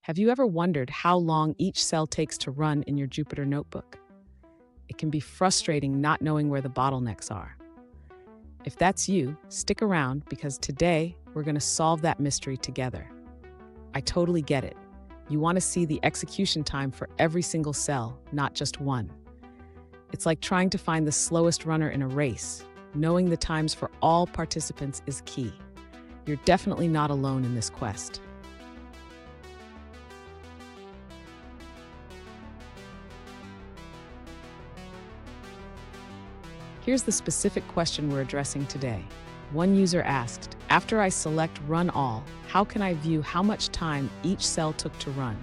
Have you ever wondered how long each cell takes to run in your Jupyter Notebook? It can be frustrating not knowing where the bottlenecks are. If that's you, stick around because today we're going to solve that mystery together. I totally get it. You want to see the execution time for every single cell, not just one. It's like trying to find the slowest runner in a race. Knowing the times for all participants is key. You're definitely not alone in this quest. Here's the specific question we're addressing today. One user asked, after I select Run All, how can I view how much time each cell took to run?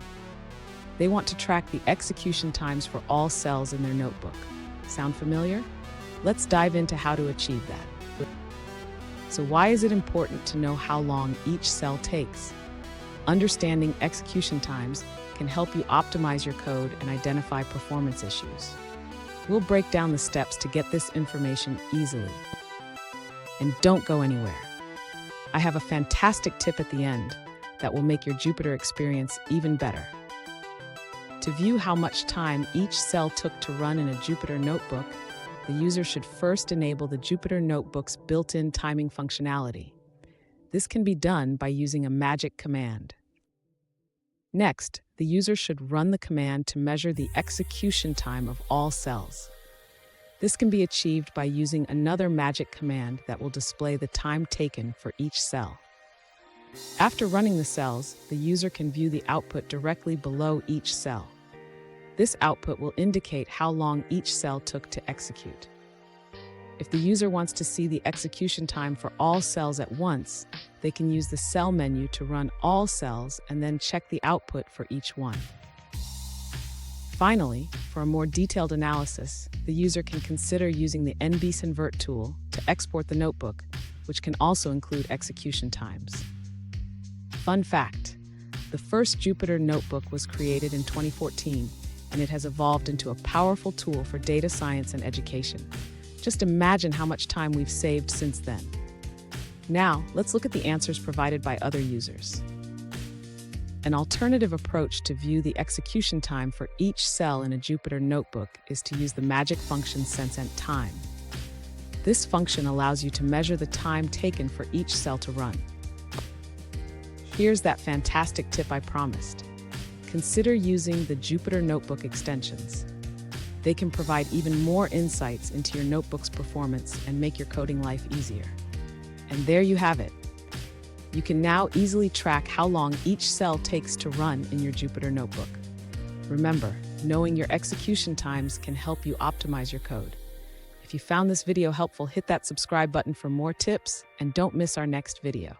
They want to track the execution times for all cells in their notebook. Sound familiar? Let's dive into how to achieve that. So why is it important to know how long each cell takes? Understanding execution times can help you optimize your code and identify performance issues. We'll break down the steps to get this information easily. And don't go anywhere. I have a fantastic tip at the end that will make your Jupyter experience even better. To view how much time each cell took to run in a Jupyter Notebook, the user should first enable the Jupyter Notebook's built-in timing functionality. This can be done by using a magic command. Next, the user should run the command to measure the execution time of all cells. This can be achieved by using another magic command that will display the time taken for each cell. After running the cells, the user can view the output directly below each cell. This output will indicate how long each cell took to execute. If the user wants to see the execution time for all cells at once, they can use the cell menu to run all cells and then check the output for each one. Finally, for a more detailed analysis, the user can consider using the NBSinvert tool to export the notebook, which can also include execution times. Fun fact: the first Jupyter Notebook was created in 2014, and it has evolved into a powerful tool for data science and education. Just imagine how much time we've saved since then. Now, let's look at the answers provided by other users. An alternative approach to view the execution time for each cell in a Jupyter Notebook is to use the magic function senseEntTime. This function allows you to measure the time taken for each cell to run. Here's that fantastic tip I promised. Consider using the Jupyter Notebook extensions. They can provide even more insights into your notebook's performance and make your coding life easier. And there you have it. You can now easily track how long each cell takes to run in your Jupyter Notebook. Remember, knowing your execution times can help you optimize your code. If you found this video helpful, hit that subscribe button for more tips and don't miss our next video.